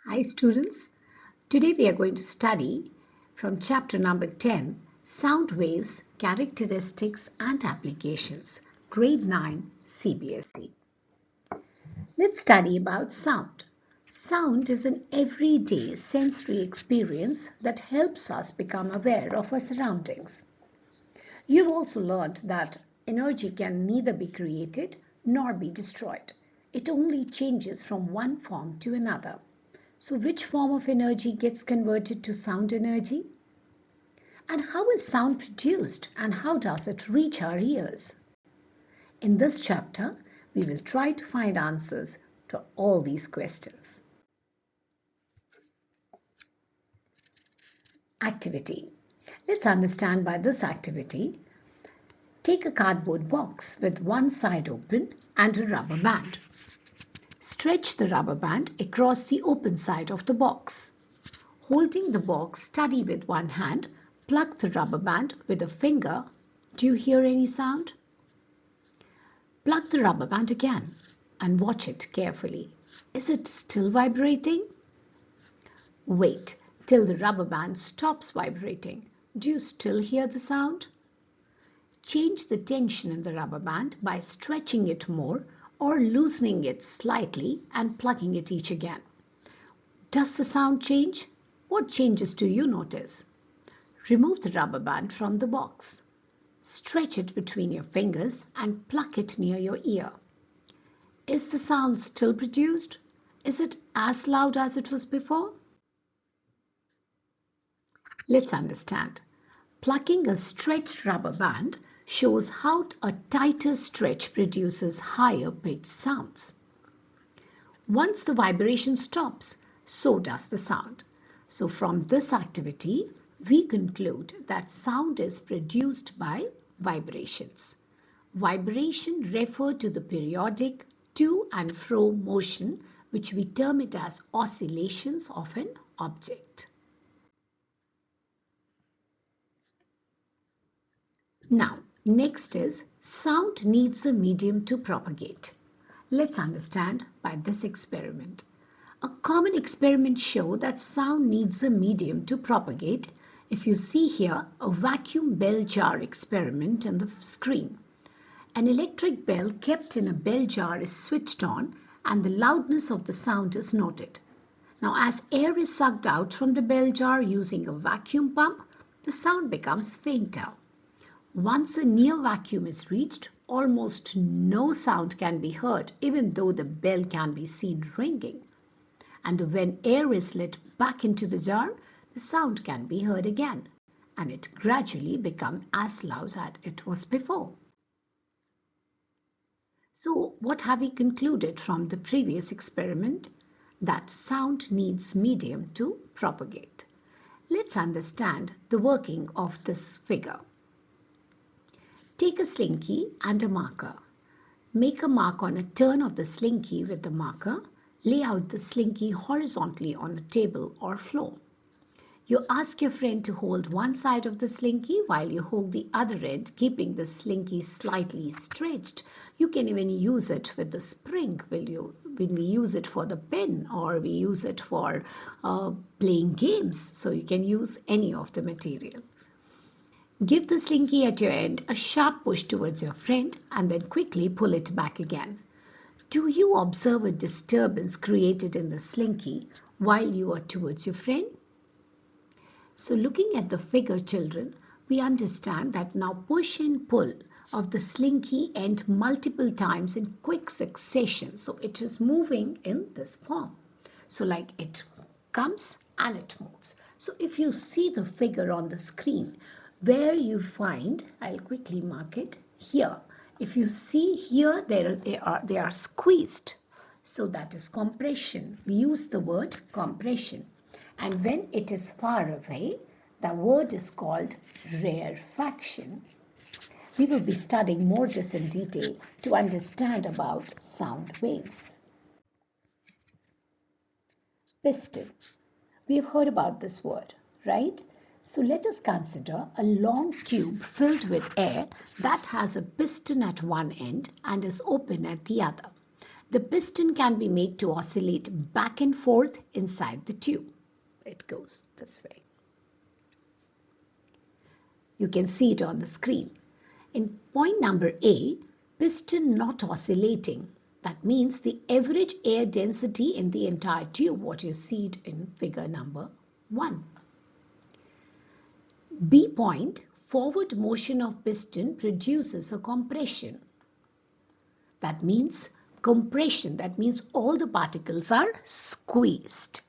Hi students, today we are going to study from chapter number 10, Sound Waves, Characteristics and Applications, Grade 9 CBSE. Let's study about sound. Sound is an everyday sensory experience that helps us become aware of our surroundings. You've also learned that energy can neither be created nor be destroyed. It only changes from one form to another. So which form of energy gets converted to sound energy? And how is sound produced and how does it reach our ears? In this chapter, we will try to find answers to all these questions. Activity. Let's understand by this activity. Take a cardboard box with one side open and a rubber band. Stretch the rubber band across the open side of the box. Holding the box steady with one hand, plug the rubber band with a finger. Do you hear any sound? Plug the rubber band again and watch it carefully. Is it still vibrating? Wait till the rubber band stops vibrating. Do you still hear the sound? Change the tension in the rubber band by stretching it more or loosening it slightly and plugging it each again. Does the sound change? What changes do you notice? Remove the rubber band from the box. Stretch it between your fingers and pluck it near your ear. Is the sound still produced? Is it as loud as it was before? Let's understand. Plucking a stretched rubber band shows how a tighter stretch produces higher pitched sounds. Once the vibration stops, so does the sound. So from this activity, we conclude that sound is produced by vibrations. Vibration refers to the periodic to and fro motion, which we term it as oscillations of an object. Now, next is sound needs a medium to propagate. Let's understand by this experiment. A common experiment shows that sound needs a medium to propagate. If you see here a vacuum bell jar experiment on the screen. An electric bell kept in a bell jar is switched on and the loudness of the sound is noted. Now as air is sucked out from the bell jar using a vacuum pump, the sound becomes fainter. Once a near vacuum is reached, almost no sound can be heard even though the bell can be seen ringing. And when air is let back into the jar, the sound can be heard again and it gradually becomes as loud as it was before. So what have we concluded from the previous experiment? That sound needs medium to propagate. Let's understand the working of this figure. Take a slinky and a marker. Make a mark on a turn of the slinky with the marker. Lay out the slinky horizontally on a table or floor. You ask your friend to hold one side of the slinky while you hold the other end, keeping the slinky slightly stretched. You can even use it with the spring when we use it for the pen or we use it for playing games. So you can use any of the material. Give the slinky at your end a sharp push towards your friend and then quickly pull it back again. Do you observe a disturbance created in the slinky while you are towards your friend? So looking at the figure, children, we understand that now push and pull of the slinky end multiple times in quick succession. So it is moving in this form. So like it comes and it moves. So if you see the figure on the screen, where you find, I'll quickly mark it here. If you see here, they are squeezed. So that is compression. We use the word compression. And when it is far away, the word is called rarefaction. We will be studying more this in detail to understand about sound waves. Piston. We have heard about this word, right? So let us consider a long tube filled with air that has a piston at one end and is open at the other. The piston can be made to oscillate back and forth inside the tube. It goes this way. You can see it on the screen. In point number A, piston not oscillating. That means the average air density in the entire tube, what you see it in figure number 1. B point, forward motion of piston produces a compression. That means compression. That means all the particles are squeezed.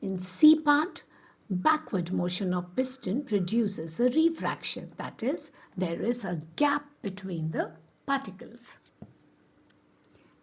In C part, backward motion of piston produces a refraction. That is, there is a gap between the particles.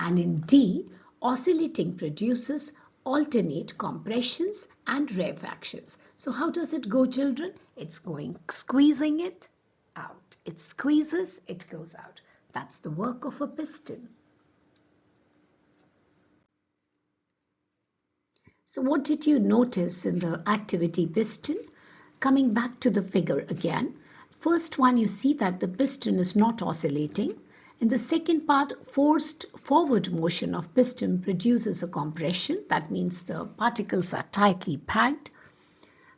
And in D, oscillating produces alternate compressions and rarefactions. So how does it go, children? It's going squeezing it out. It squeezes, it goes out. That's the work of a piston. So what did you notice in the activity piston? Coming back to the figure again. First one, you see that the piston is not oscillating. In the second part, forced forward motion of piston produces a compression. That means the particles are tightly packed.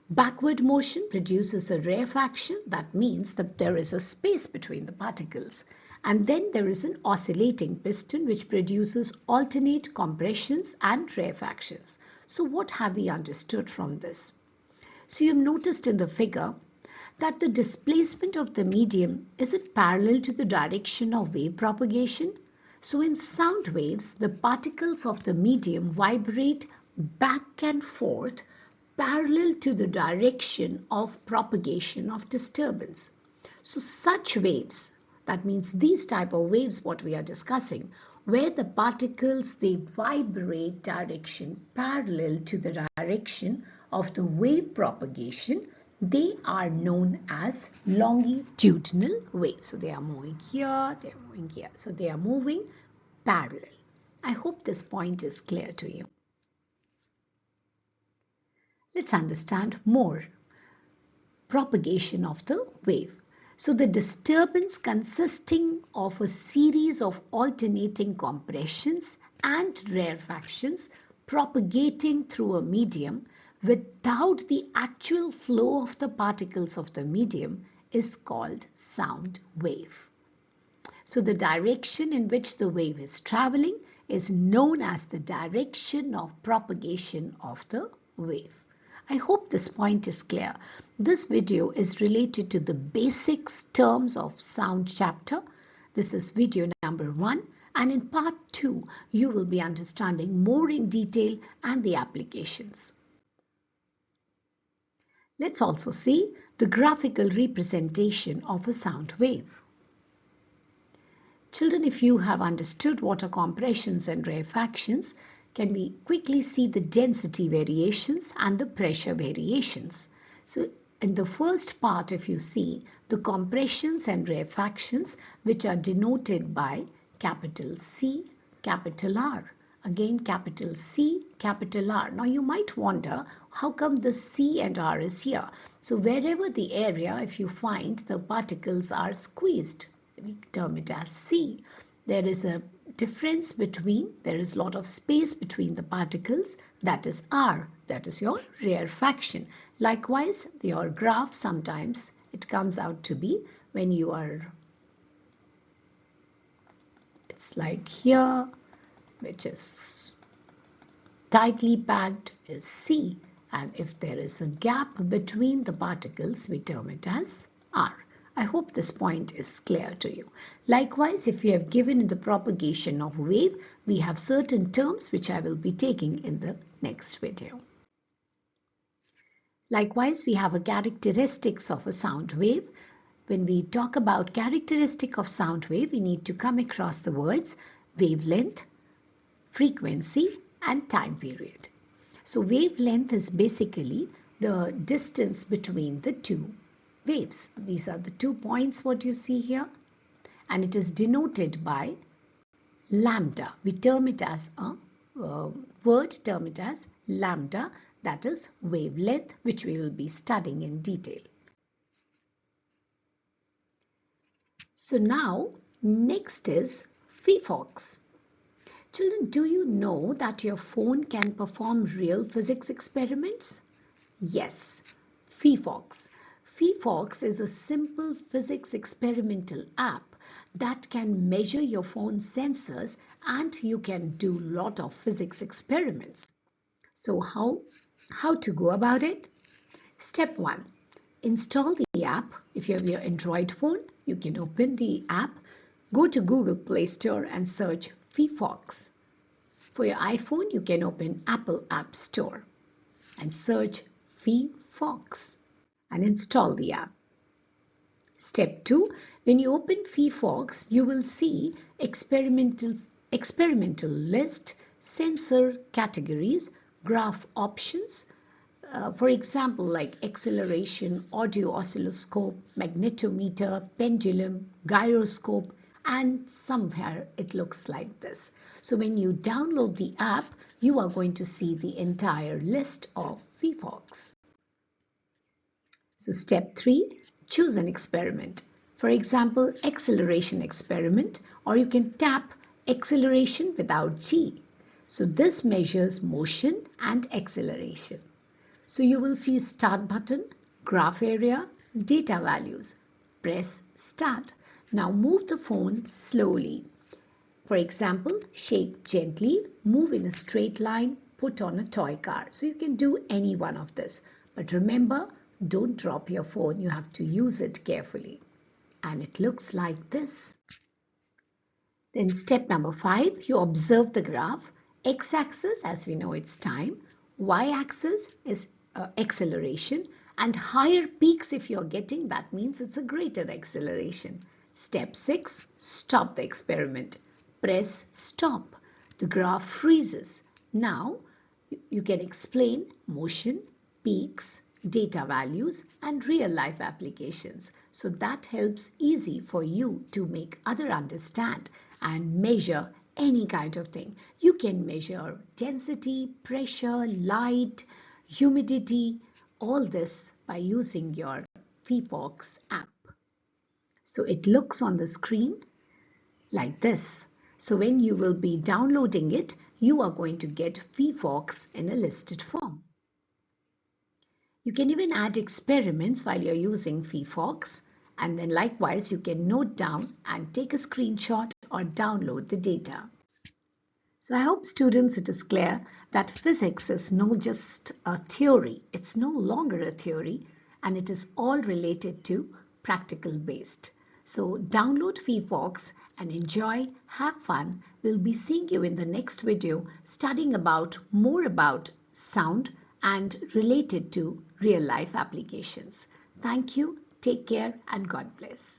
Backward motion produces a rarefaction. That means that there is a space between the particles. And then there is an oscillating piston which produces alternate compressions and rarefactions. So what have we understood from this? So you've noticed in the figure that the displacement of the medium, is it parallel to the direction of wave propagation? So in sound waves, the particles of the medium vibrate back and forth parallel to the direction of propagation of disturbance. So such waves, that means these type of waves what we are discussing, where the particles they vibrate direction parallel to the direction of the wave propagation, they are known as longitudinal waves. So they are moving here, they are moving here. So they are moving parallel. I hope this point is clear to you. Let's understand more. Propagation of the wave. So the disturbance consisting of a series of alternating compressions and rarefactions propagating through a medium without the actual flow of the particles of the medium is called sound wave. So the direction in which the wave is traveling is known as the direction of propagation of the wave. I hope this point is clear. This video is related to the basics terms of sound chapter. This is video number 1, and in part 2 you will be understanding more in detail and the applications. Let's also see the graphical representation of a sound wave. Children, if you have understood what are compressions and rarefactions, can we quickly see the density variations and the pressure variations. So in the first part, if you see the compressions and rarefactions, which are denoted by capital C, capital R. Again, capital C, capital R. Now you might wonder, how come the C and R is here? So wherever the area, if you find the particles are squeezed, we term it as C. There is a difference between, there is a lot of space between the particles, that is R, that is your rarefaction. Likewise, your graph sometimes it comes out to be when you are, it's like here, which is tightly packed is C, and if there is a gap between the particles, we term it as R. I hope this point is clear to you. Likewise, if you have given in the propagation of wave, we have certain terms which I will be taking in the next video. Likewise, we have a characteristics of a sound wave. When we talk about characteristic of sound wave, we need to come across the words wavelength, frequency, and time period. So wavelength is basically the distance between the two waves. These are the 2 points what you see here, and it is denoted by lambda. We term it as a word, term it as lambda, that is wavelength, which we will be studying in detail. So now next is PHYPHOX. Children, do you know that your phone can perform real physics experiments? Yes, PHYPHOX. PHYPHOX is a simple physics experimental app that can measure your phone's sensors, and you can do a lot of physics experiments. So how to go about it? Step 1. Install the app. If you have your Android phone, you can open the app, go to Google Play Store and search PHYPHOX. For your iPhone, you can open Apple App Store and search PHYPHOX and install the app. Step 2. When you open PHYPHOX, you will see experimental list, sensor categories, graph options. For example, like acceleration, audio oscilloscope, magnetometer, pendulum, gyroscope, and somewhere it looks like this. So when you download the app, you are going to see the entire list of PHYPHOX. So step 3, choose an experiment. For example, acceleration experiment, or you can tap acceleration without G. So this measures motion and acceleration. So you will see start button, graph area, data values. Press start. Now move the phone slowly. For example, shake gently, move in a straight line, put on a toy car. So you can do any one of this. But remember, don't drop your phone. You have to use it carefully. And it looks like this. Then step number 5, you observe the graph. X-axis, as we know, it's time. Y-axis is acceleration, and higher peaks if you're getting, that means it's a greater acceleration. Step 6, stop the experiment. Press stop. The graph freezes. Now you can explain motion, peaks, data values, and real life applications. So that helps easy for you to make other understand and measure any kind of thing. You can measure density, pressure, light, humidity, all this by using your PHYPHOX app. So it looks on the screen like this. So when you will be downloading it, you are going to get PHYPHOX in a listed form. You can even add experiments while you're using PHYPHOX, and then likewise you can note down and take a screenshot or download the data. So I hope students it is clear that physics is not just a theory, it's no longer a theory, and it is all related to practical based. So download PHYPHOX and enjoy, have fun. We'll be seeing you in the next video studying more about sound and related to real life applications. Thank you, take care, and God bless.